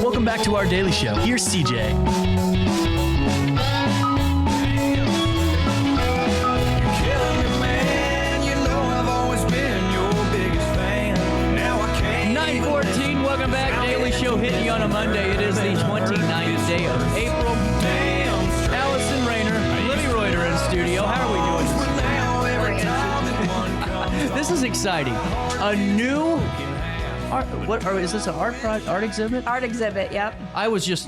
Welcome back to our daily show. Here's CJ. Welcome back. Daily Show hitting you on a Monday. It is the 29th day of April. Allison Rhanor, Libby Reuter in studio. How are we doing? This is exciting. A new art. Is this an art exhibit? Art exhibit. Yep. I was just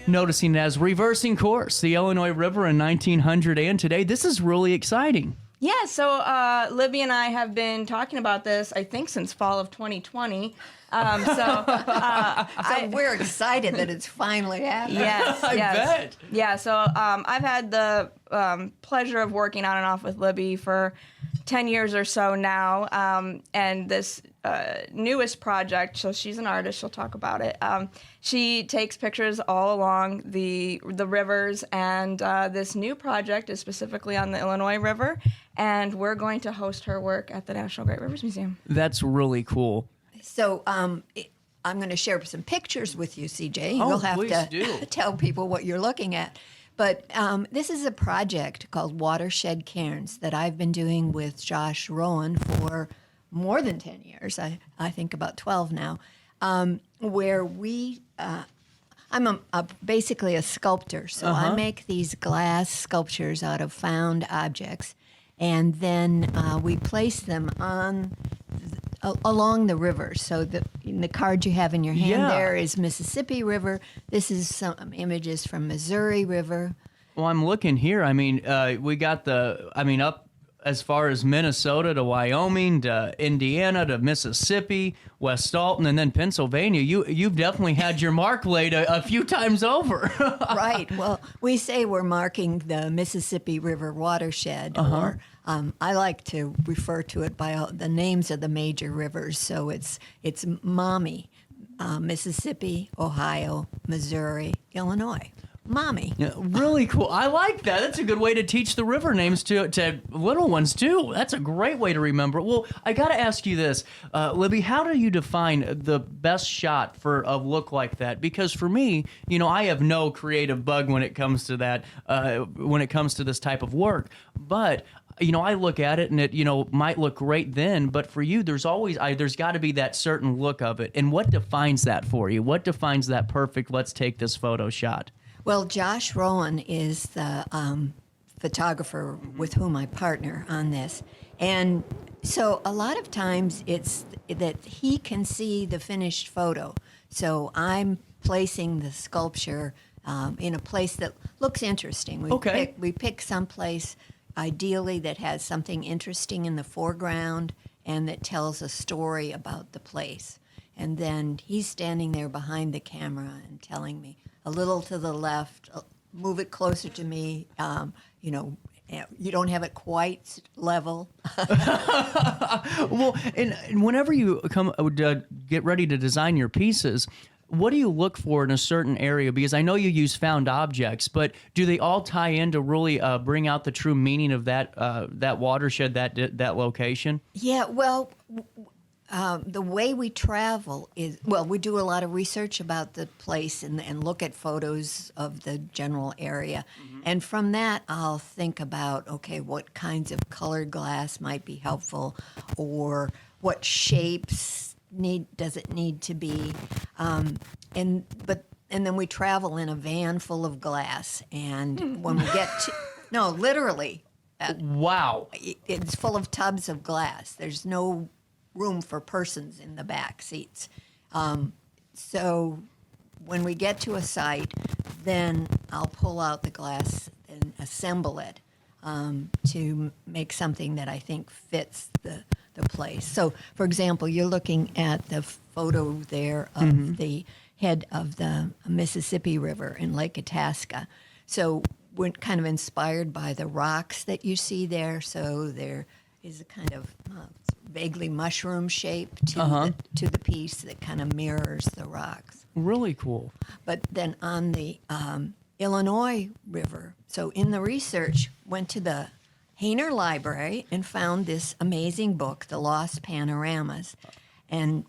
noticing it as reversing course, the Illinois River in 1900 and today. This is really exciting. Yeah, so Libby and I have been talking about this, I think, since fall of 2020. So we're excited that it's finally happening. Yes, I bet. Yeah, so I've had the pleasure of working on and off with Libby for 10 years or so now, and this newest project, so she's an artist, she'll talk about it. She takes pictures all along the rivers, and this new project is specifically on the Illinois River, and we're going to host her work at the National Great Rivers Museum. That's really cool. So I'm going to share some pictures with you, CJ. Oh, You'll have please to do. tell people what you're looking at. But this is a project called Watershed Cairns that I've been doing with Josh Rowan for more than 10 years. I think about 12 now, where I'm basically a sculptor. So I make these glass sculptures out of found objects, and then we place them along the river. So in the card you have in your hand there is Mississippi River. This is some images from Missouri River. Well, I'm looking here. I mean, we got up as far as Minnesota to Wyoming to Indiana to Mississippi, West Alton, and then Pennsylvania. You've definitely had your mark laid a few times over. Right. Well, we say we're marking the Mississippi River watershed, or I like to refer to it by the names of the major rivers. So it's Mommy, Mississippi, Ohio, Missouri, Illinois. Mommy. Yeah, really cool. I like that. That's a good way to teach the river names to little ones, too. That's a great way to remember. Well, I got to ask you this, Libby, how do you define the best shot for a look like that? Because for me, I have no creative bug when it comes to that, when it comes to this type of work. But I look at it and it, might look great then, but for you, there's got to be that certain look of it. And what defines that for you? What defines that perfect, let's take this photo shot? Well, Josh Rowan is the photographer with whom I partner on this. And so a lot of times it's that he can see the finished photo. So I'm placing the sculpture in a place that looks interesting. We pick some place ideally that has something interesting in the foreground and that tells a story about the place. And then he's standing there behind the camera and telling me, a little to the left, move it closer to me, you don't have it quite level. Well, and whenever you get ready to design your pieces, what do you look for in a certain area? Because I know you use found objects, but do they all tie in to really bring out the true meaning of that watershed, that location? Yeah, well, the way we travel is, we do a lot of research about the place and look at photos of the general area. Mm-hmm. And from that, I'll think about, what kinds of colored glass might be helpful, or what shapes does it need to be. And then we travel in a van full of glass. And when we get to, no, literally. Wow. It's full of tubs of glass. There's no room for persons in the back seats. So when we get to a site, then I'll pull out the glass and assemble it to make something that I think fits the place. So, for example, you're looking at the photo there of the head of the Mississippi River in Lake Itasca. So we're kind of inspired by the rocks that you see there. So there is a kind of vaguely mushroom shape to the piece that kind of mirrors the rocks. Really cool. But then on the Illinois River, so in the research, went to the Rhanor Library and found this amazing book, The Lost Panoramas. And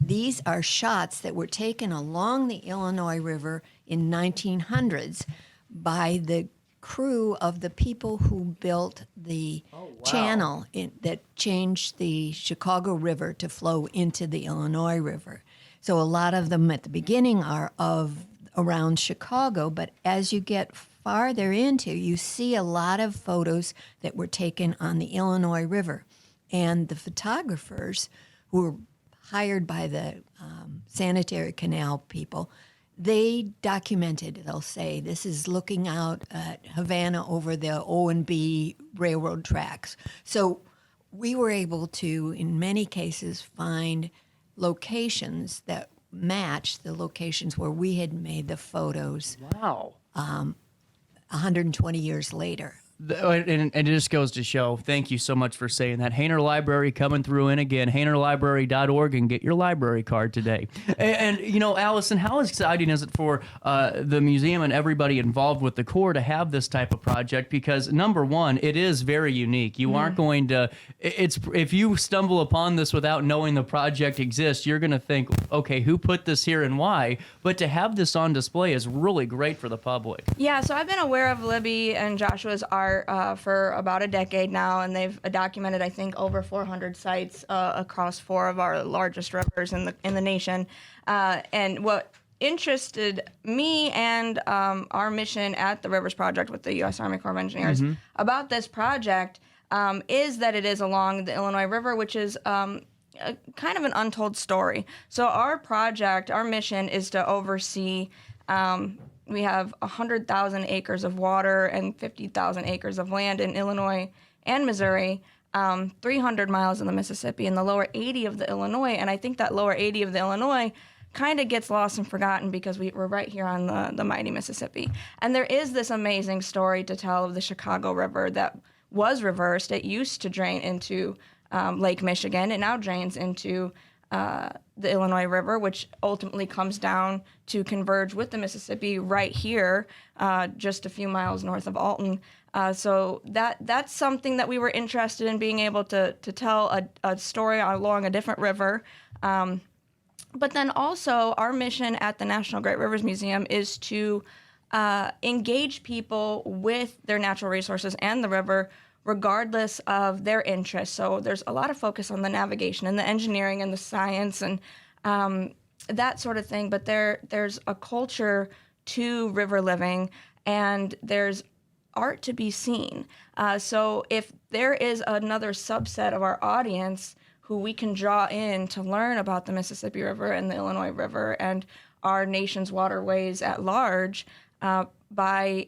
These are shots that were taken along the Illinois River in 1900s by the crew of the people who built the channel that changed the Chicago River to flow into the Illinois River. So a lot of them at the beginning are of around Chicago, but as you get farther into, you see a lot of photos that were taken on the Illinois River. And the photographers who were hired by the sanitary canal people, they documented, they'll say, this is looking out at Havana over the O&B railroad tracks. So we were able to, in many cases, find locations that match the locations where we had made the photos. Wow. 120 years later. And it just goes to show, thank you so much for saying that. Rhanor Library coming through in again, rhanorlibrary.org, and get your library card today. And you know, Allison, how exciting is it for the museum and everybody involved with the Corps to have this type of project? Because number one, it is very unique. You aren't going to, if you stumble upon this without knowing the project exists, you're going to think, okay, who put this here and why? But to have this on display is really great for the public. Yeah, so I've been aware of Libby and Joshua's art for about a decade now, and they've documented, I think, over 400 sites across 4 of our largest rivers in the nation. And what interested me and our mission at the Rivers Project with the U.S. Army Corps of Engineers about this project is that it is along the Illinois River, which is kind of an untold story. So our project, our mission is to oversee we have 100,000 acres of water and 50,000 acres of land in Illinois and Missouri, 300 miles of the Mississippi, and the lower 80 of the Illinois. And I think that lower 80 of the Illinois kind of gets lost and forgotten because we're right here on the mighty Mississippi. And there is this amazing story to tell of the Chicago River that was reversed. It used to drain into Lake Michigan. It now drains into the Illinois River, which ultimately comes down to converge with the Mississippi right here, just a few miles north of Alton. So that's something that we were interested in, being able to tell a story along a different river. But then also our mission at the National Great Rivers Museum is to engage people with their natural resources and the river regardless of their interests. So there's a lot of focus on the navigation and the engineering and the science and that sort of thing. But there's a culture to river living, and there's art to be seen. So if there is another subset of our audience who we can draw in to learn about the Mississippi River and the Illinois River and our nation's waterways at large by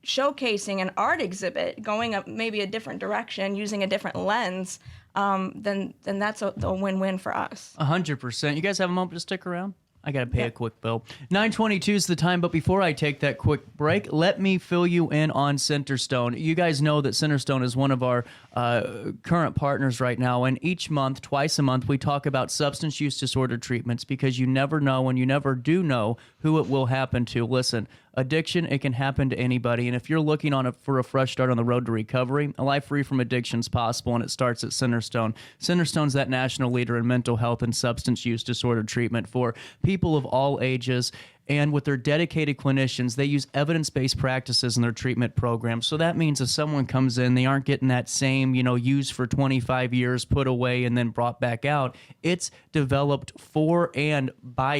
showcasing an art exhibit, going up maybe a different direction, using a different lens, then that's a win-win for us. 100%. You guys have a moment to stick around? I got to pay a quick bill. 9:22 is the time, but before I take that quick break, let me fill you in on Centerstone. You guys know that Centerstone is one of our current partners right now, and each month, twice a month, we talk about substance use disorder treatments because you never know and you never do know who it will happen to. Listen, addiction, it can happen to anybody, and if you're looking for a fresh start on the road to recovery, a life free from addiction is possible, and it starts at Centerstone. Centerstone's that national leader in mental health and substance use disorder treatment for people of all ages. And with their dedicated clinicians, they use evidence-based practices in their treatment program. So that means if someone comes in, they aren't getting that same, used for 25 years, put away, and then brought back out. It's developed for and by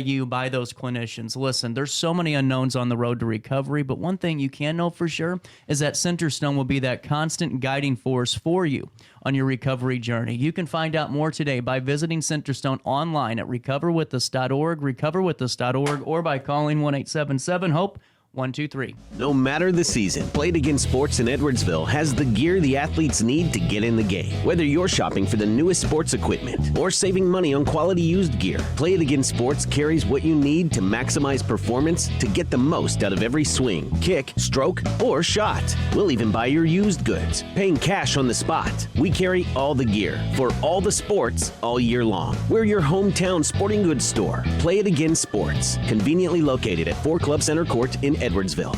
those clinicians. Listen, there's so many unknowns on the road to recovery, but one thing you can know for sure is that Centerstone will be that constant guiding force for you on your recovery journey. You can find out more today by visiting Centerstone online at recoverwithus.org, recoverwithus.org, or by calling 1-877-HOPE. 123. No matter the season, Play It Again Sports in Edwardsville has the gear the athletes need to get in the game. Whether you're shopping for the newest sports equipment or saving money on quality used gear, Play It Again Sports carries what you need to maximize performance to get the most out of every swing, kick, stroke, or shot. We'll even buy your used goods, paying cash on the spot. We carry all the gear for all the sports all year long. We're your hometown sporting goods store. Play It Again Sports, conveniently located at 4 Club Center Court in Edwardsville.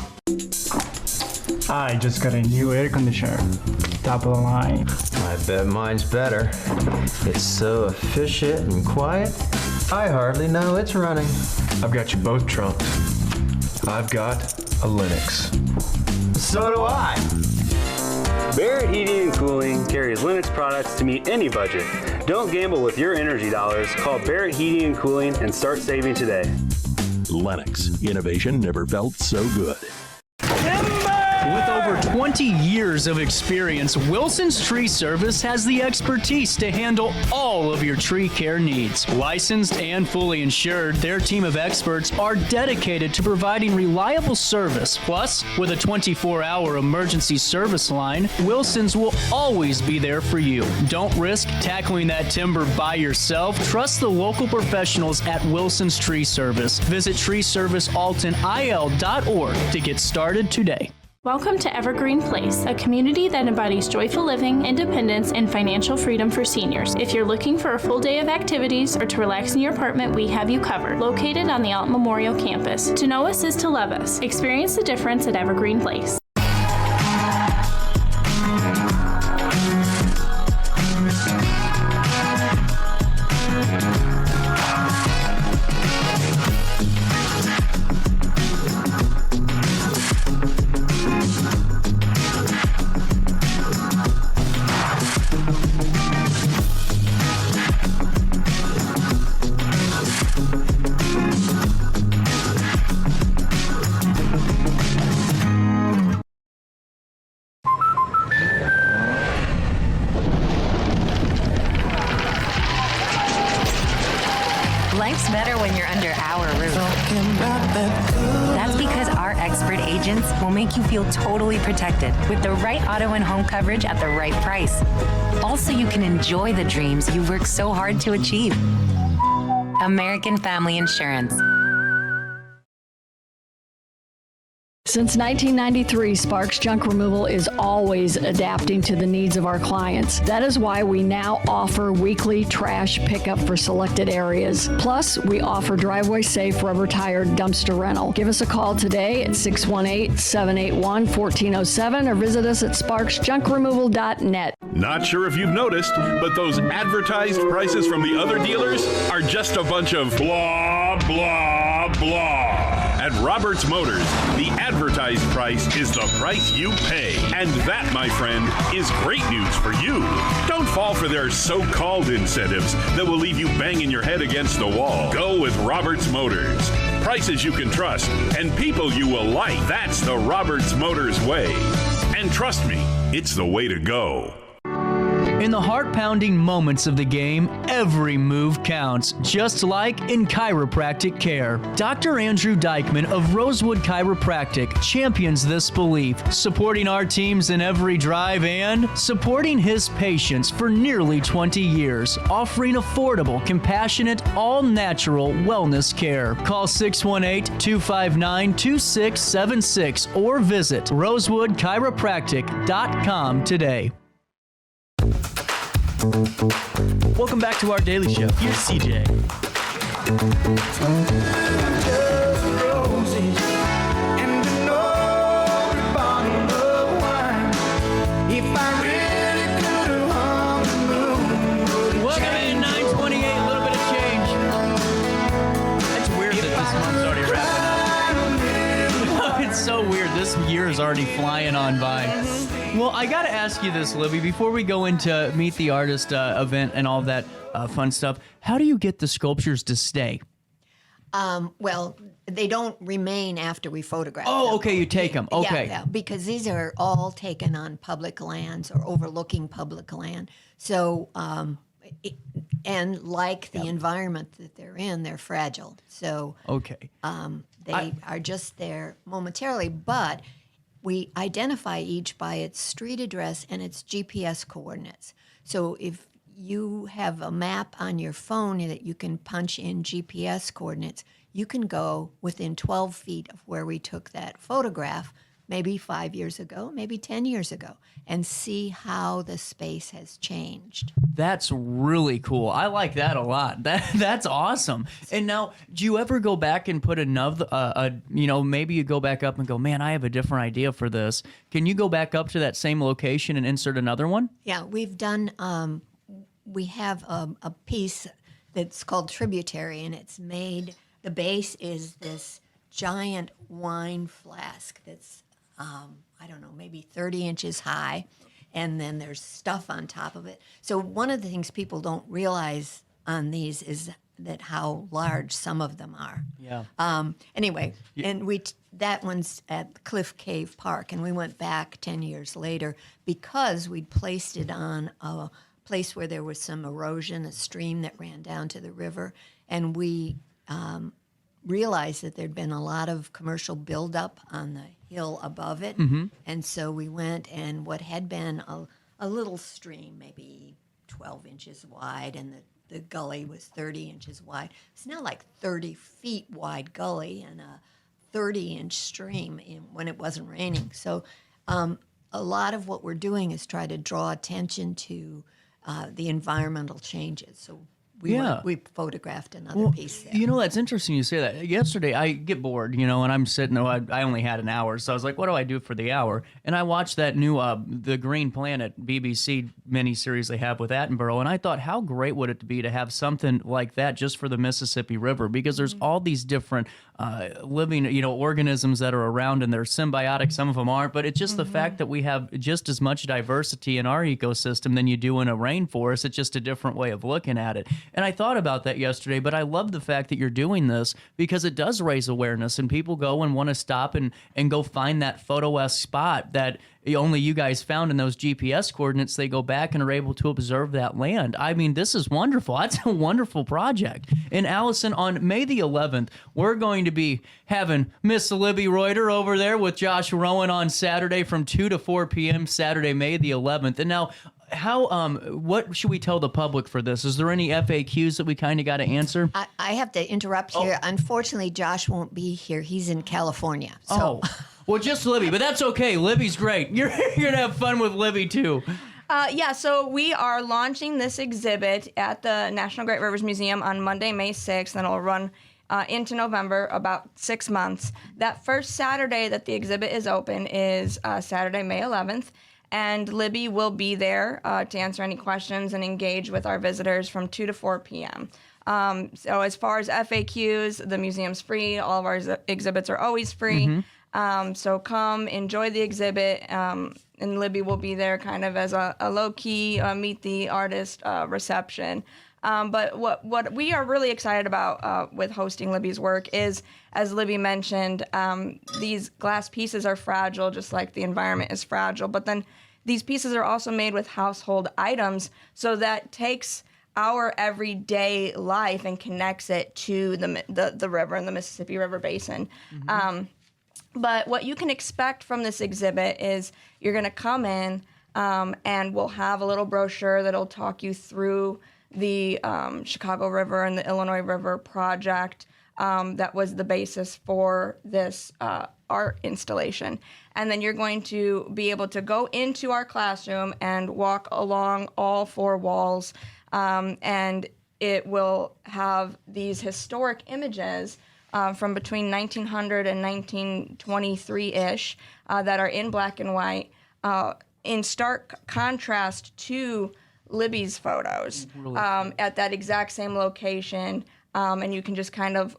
I just got a new air conditioner. top of the line. I bet mine's better. It's so efficient and quiet, I hardly know it's running. I've got you both trumped. I've got a Linux. So do I. Barrett Heating and Cooling carries Linux products to meet any budget. Don't gamble with your energy dollars. Call Barrett Heating and Cooling and start saving today. Lennox. Innovation never felt so good. With over 20 years of experience, Wilson's Tree Service has the expertise to handle all of your tree care needs. Licensed and fully insured, their team of experts are dedicated to providing reliable service. Plus, with a 24-hour emergency service line, Wilson's will always be there for you. Don't risk tackling that timber by yourself. Trust the local professionals at Wilson's Tree Service. Visit treeservicealtonil.org to get started today. Welcome to Evergreen Place, a community that embodies joyful living, independence, and financial freedom for seniors. If you're looking for a full day of activities or to relax in your apartment, we have you covered. Located on the Alt Memorial campus. To know us is to love us. Experience the difference at Evergreen Place. Life's better when you're under our roof. That's because our expert agents will make you feel totally protected with the right auto and home coverage at the right price. Also, you can enjoy the dreams you've worked so hard to achieve. American Family Insurance. Since 1993, Sparks Junk Removal is always adapting to the needs of our clients. That is why we now offer weekly trash pickup for selected areas. Plus, we offer driveway-safe rubber-tired dumpster rental. Give us a call today at 618-781-1407 or visit us at sparksjunkremoval.net. Not sure if you've noticed, but those advertised prices from the other dealers are just a bunch of blah, blah, blah. At Roberts Motors, the advertised price is the price you pay. And that, my friend, is great news for you. Don't fall for their so-called incentives that will leave you banging your head against the wall. Go with Roberts Motors. Prices you can trust and people you will like. That's the Roberts Motors way. And trust me, it's the way to go. In the heart-pounding moments of the game, every move counts, just like in chiropractic care. Dr. Andrew Dykman of Rosewood Chiropractic champions this belief, supporting our teams in every drive and supporting his patients for nearly 20 years, offering affordable, compassionate, all-natural wellness care. Call 618-259-2676 or visit rosewoodchiropractic.com today. Welcome back to our daily show. Here's CJ. Welcome in 928, a little bit of change. That's weird that this month's already wrapping up. It's so weird. This year is already flying on by. Well, I got to ask you this, Libby, before we go into Meet the Artist event and all that fun stuff. How do you get the sculptures to stay? Well, they don't remain after we photograph them. Oh, okay, you take them. Okay. Yeah, because these are all taken on public lands or overlooking public land. So, and like the environment that they're in, they're fragile. So, okay, they are just there momentarily, but we identify each by its street address and its GPS coordinates. So if you have a map on your phone that you can punch in GPS coordinates, you can go within 12 feet of where we took that photograph maybe 5 years ago, maybe 10 years ago, and see how the space has changed. That's really cool. I like that a lot. That's awesome. And now, do you ever go back and put another, maybe you go back up and go, man, I have a different idea for this. Can you go back up to that same location and insert another one? Yeah, we've done, we have a piece that's called Tributary, and it's made, the base is this giant wine flask that's, maybe 30 inches high, and then there's stuff on top of it. So one of the things people don't realize on these is that how large some of them are. Yeah. Anyway, and that one's at Cliff Cave Park, and we went back 10 years later because we'd placed it on a place where there was some erosion, a stream that ran down to the river, and we realized that there'd been a lot of commercial buildup on the hill above it. Mm-hmm. And so we went, and what had been a little stream, maybe 12 inches wide, and the gully was 30 inches wide. It's now like 30 feet wide gully and a 30-inch stream when it wasn't raining. So a lot of what we're doing is try to draw attention to the environmental changes. So we photographed another piece there. You know, that's interesting you say that. Yesterday, I get bored, and I'm sitting, I only had an hour, so I was like, what do I do for the hour? And I watched that new The Green Planet BBC miniseries they have with Attenborough, and I thought, how great would it be to have something like that just for the Mississippi River? Because there's all these different living, organisms that are around, and they're symbiotic, some of them aren't, but it's just the fact that we have just as much diversity in our ecosystem than you do in a rainforest. It's just a different way of looking at it. And I thought about that yesterday, but I love the fact that you're doing this because it does raise awareness, and people go and want to stop and go find that photo-esque spot that only you guys found in those GPS coordinates. They go back and are able to observe that land. I mean, this is wonderful. That's a wonderful project. And Allison, on May the 11th, we're going to be having Miss Libby Reuter over there with Josh Rowan on Saturday from 2 to 4 p.m. Saturday, May the 11th. And now, what should we tell the public for this? Is there any FAQs that we kind of got to answer? I have to interrupt here. Unfortunately, Josh won't be here. He's in California. So. Well, just Libby, but that's okay. Libby's great. You're going to have fun with Libby, too. So we are launching this exhibit at the National Great Rivers Museum on Monday, May 6th, and it'll run into November, about 6 months. That first Saturday that the exhibit is open is Saturday, May 11th, and Libby will be there to answer any questions and engage with our visitors from 2 to 4 p.m. So as far as FAQs, the museum's free. All of our exhibits are always free. Mm-hmm. So come, enjoy the exhibit, and Libby will be there kind of as a low-key meet the artist reception. But what we are really excited about with hosting Libby's work is, as Libby mentioned, these glass pieces are fragile, just like the environment is fragile. But then these pieces are also made with household items, so that takes our everyday life and connects it to the river and the Mississippi River Basin. Mm-hmm. But what you can expect from this exhibit is you're going to come in and we'll have a little brochure that'll talk you through the Chicago River and the Illinois River project that was the basis for this art installation. And then you're going to be able to go into our classroom and walk along all four walls, and it will have these historic images from between 1900 and 1923-ish that are in black and white, in stark contrast to Libby's photos at that exact same location. And you can just kind of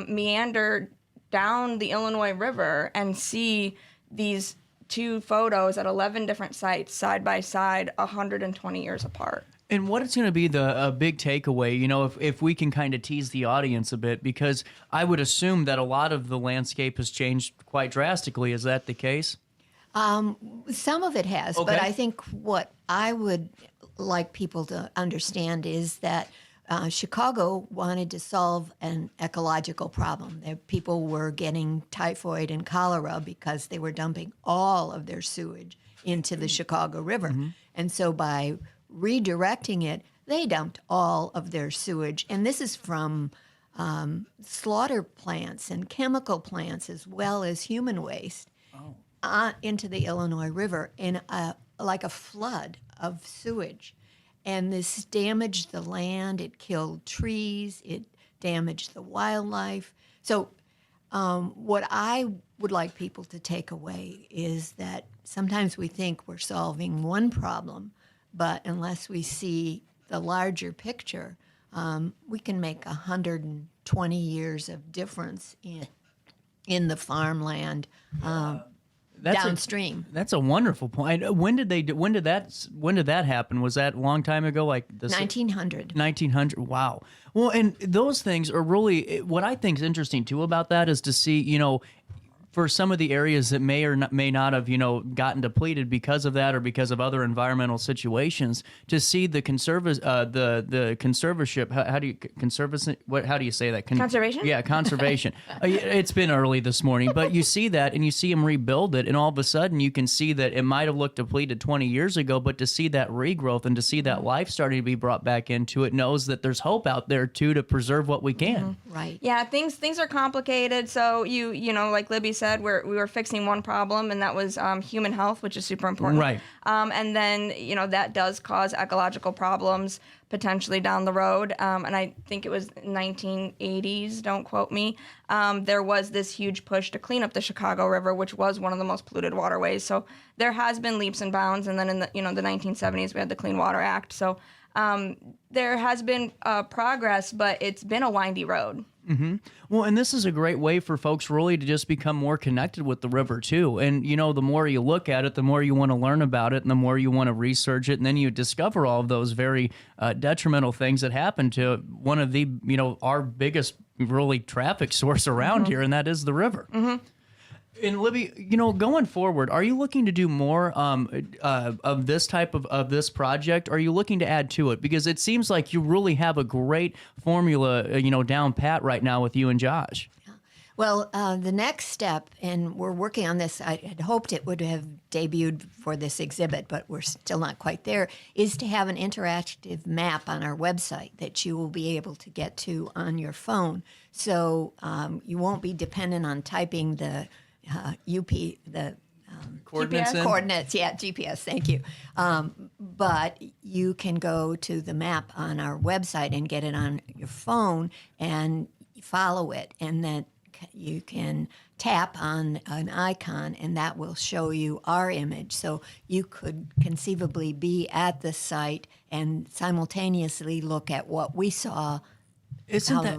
meander down the Illinois River and see these two photos at 11 different sites side by side, 120 years apart. And what is going to be the big takeaway, if we can kind of tease the audience a bit, because I would assume that a lot of the landscape has changed quite drastically. Is that the case? Some of it has, Okay. but I think what I would like people to understand is that Chicago wanted to solve an ecological problem. People were getting typhoid and cholera because they were dumping all of their sewage into the Chicago River. Mm-hmm. And so by redirecting it, they dumped all of their sewage. And this is from slaughter plants and chemical plants as well as human waste. into the Illinois River in like a flood of sewage. And this damaged the land, it killed trees, it damaged the wildlife. So what I would like people to take away is that sometimes we think we're solving one problem, but unless we see the larger picture, we can make 120 years of difference in the farmland downstream. That's a wonderful point. When did that happen? Was that a long time ago? Like 1900. 1900. Wow. Well, and those things are really what I think is interesting too about that is to see, for some of the areas that may or may not have, gotten depleted because of that or because of other environmental situations, to see the conservatorship. How do you how do you say that? Conservation? Yeah, conservation. It's been early this morning, but you see that and you see them rebuild it, and all of a sudden you can see that it might have looked depleted 20 years ago, but to see that regrowth and to see that life starting to be brought back into it, knows that there's hope out there too to preserve what we can. Mm-hmm. Right. Yeah, things are complicated. So you know, like Libby said, we were fixing one problem, and that was human health, which is super important. Right. And then that does cause ecological problems potentially down the road. And I think it was 1980s. Don't quote me. There was this huge push to clean up the Chicago River, which was one of the most polluted waterways. So there has been leaps and bounds. And then in the the 1970s, we had the Clean Water Act. So there has been progress, but it's been a windy road. Mm-hmm. Well, and this is a great way for folks really to just become more connected with the river too. And the more you look at it, the more you want to learn about it, and the more you want to research it, and then you discover all of those very detrimental things that happen to one of the our biggest really traffic source around here, and that is the river. Mm-hmm. And Libby, going forward, are you looking to do more of this type of this project? Or are you looking to add to it? Because it seems like you really have a great formula, down pat right now with you and Josh. Well, the next step, and we're working on this, I had hoped it would have debuted for this exhibit, but we're still not quite there, is to have an interactive map on our website that you will be able to get to on your phone. So you won't be dependent on typing the coordinates. GPS, thank you. But you can go to the map on our website and get it on your phone and follow it, and then you can tap on an icon and that will show you our image. So you could conceivably be at the site and simultaneously look at what we saw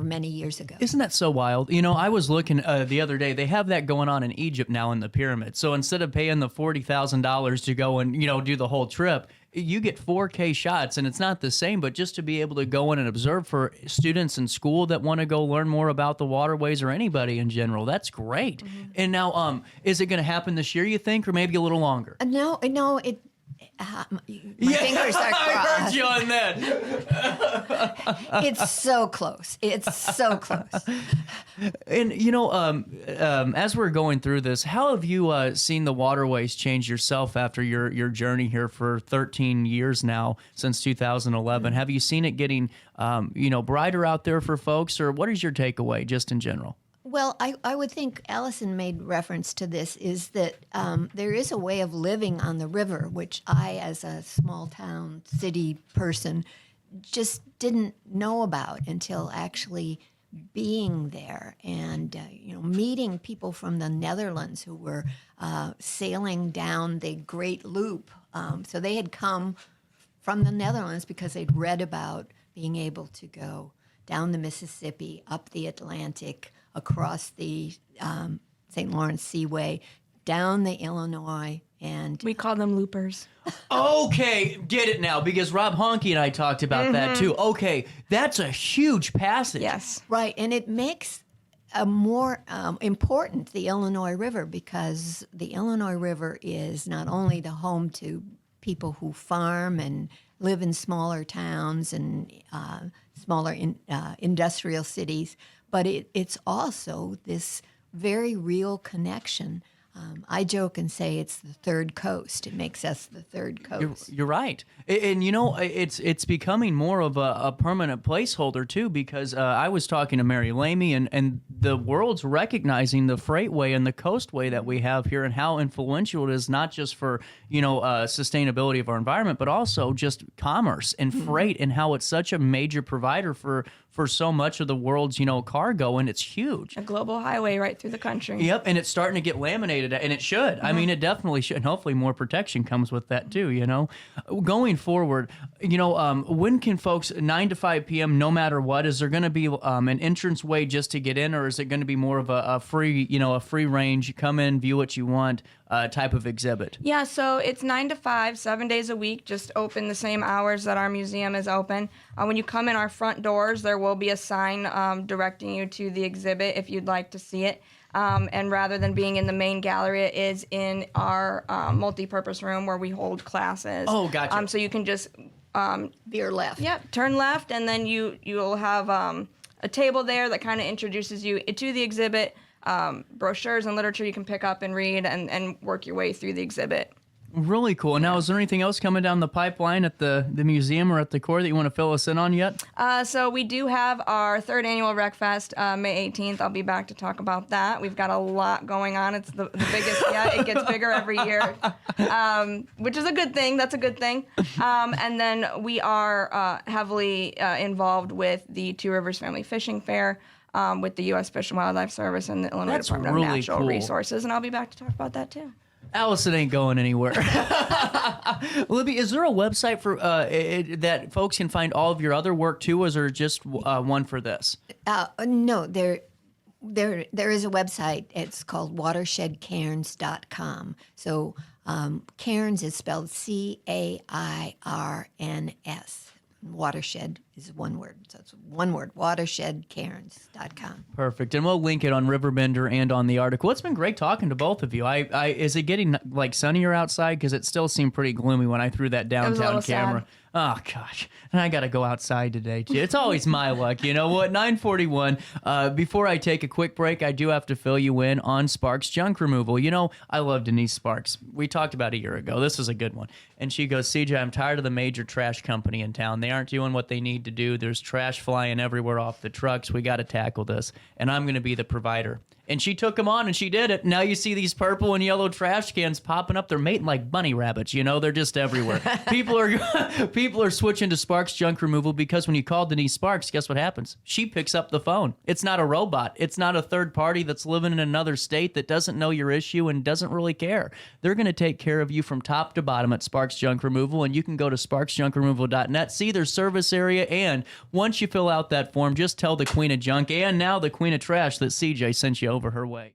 many years ago. Isn't that so wild? I was looking the other day. They have that going on in Egypt now in the pyramid. So instead of paying the $40,000 to go and do the whole trip, you get 4K shots, and it's not the same. But just to be able to go in and observe for students in school that want to go learn more about the waterways or anybody in general, that's great. Mm-hmm. And now, is it going to happen this year? You think, or maybe a little longer? No, it. My fingers are crossed. I heard you on that. It's so close. It's so close. And as we're going through this, how have you seen the waterways change yourself after your journey here for 13 years now, since 2011? Have you seen it getting brighter out there for folks, or what is your takeaway just in general? Well, I would think Allison made reference to this, is that there is a way of living on the river, which I, as a small town city person, just didn't know about until actually being there and meeting people from the Netherlands who were sailing down the Great Loop. So they had come from the Netherlands because they'd read about being able to go down the Mississippi, up the Atlantic, across the St. Lawrence Seaway, down the Illinois, and we call them loopers. Okay, get it now, because Rob Honke and I talked about that too. Okay, that's a huge passage. Yes. Right, and it makes a more important the Illinois River, because the Illinois River is not only the home to people who farm and live in smaller towns and smaller industrial cities, but it's also this very real connection I joke and say it's the third coast. It makes us the third coast. You're right. And it's becoming more of a permanent placeholder, too, because I was talking to Mary Lamy, and the world's recognizing the freightway and the coastway that we have here and how influential it is, not just for, sustainability of our environment, but also just commerce and freight and how it's such a major provider for so much of the world's, cargo, and it's huge. A global highway right through the country. Yep, and it's starting to get laminated, and it should. I mean, it definitely should, and hopefully more protection comes with that too, Going forward, when can folks, 9 to 5 p.m., no matter what, is there going to be an entrance way just to get in, or is it going to be more of a free, a free range, you come in, view what you want type of exhibit? Yeah, so it's 9 to 5, 7 days a week, just open the same hours that our museum is open. When you come in our front doors, there will be a sign directing you to the exhibit if you'd like to see it. And rather than being in the main gallery, it is in our multi-purpose room where we hold classes. Oh, gotcha. So you can just veer left. Yep, turn left, and then you'll have a table there that kind of introduces you to the exhibit, brochures and literature you can pick up and read and work your way through the exhibit. Really cool. Now, is there anything else coming down the pipeline at the museum or at the core that you want to fill us in on yet? So we do have our third annual Rec Fest, May 18th. I'll be back to talk about that. We've got a lot going on. It's the biggest yet. It gets bigger every year, which is a good thing. That's a good thing. And then we are heavily involved with the Two Rivers Family Fishing Fair, with the U.S. Fish and Wildlife Service and the Illinois Department of Natural Resources. And I'll be back to talk about that, too. Allison ain't going anywhere. Libby, is there a website for that folks can find all of your other work too, or is there just one for this? No, there is a website. It's called watershedcairns.com. So Cairns is spelled C-A-I-R-N-S. Watershed is one word. So it's one word, watershedcairns.com. Perfect. And we'll link it on RiverBender and on the article. It's been great talking to both of you. Is it getting like sunnier outside? Because it still seemed pretty gloomy when I threw that downtown camera. Sad. Oh, gosh. And I got to go outside today, too. It's always my luck. You know what? 9:41. Before I take a quick break, I do have to fill you in on Sparks Junk Removal. I love Denise Sparks. We talked about a year ago. This is a good one. And she goes, CJ, I'm tired of the major trash company in town. They aren't doing what they need to do. There's trash flying everywhere off the trucks. We got to tackle this. And I'm going to be the provider. And she took them on, and she did it. Now you see these purple and yellow trash cans popping up. They're mating like bunny rabbits. They're just everywhere. People are switching to Sparks Junk Removal because when you call Denise Sparks, guess what happens? She picks up the phone. It's not a robot. It's not a third party that's living in another state that doesn't know your issue and doesn't really care. They're going to take care of you from top to bottom at Sparks Junk Removal, and you can go to sparksjunkremoval.net, see their service area, and once you fill out that form, just tell the Queen of Junk and now the Queen of Trash that CJ sent you over her way.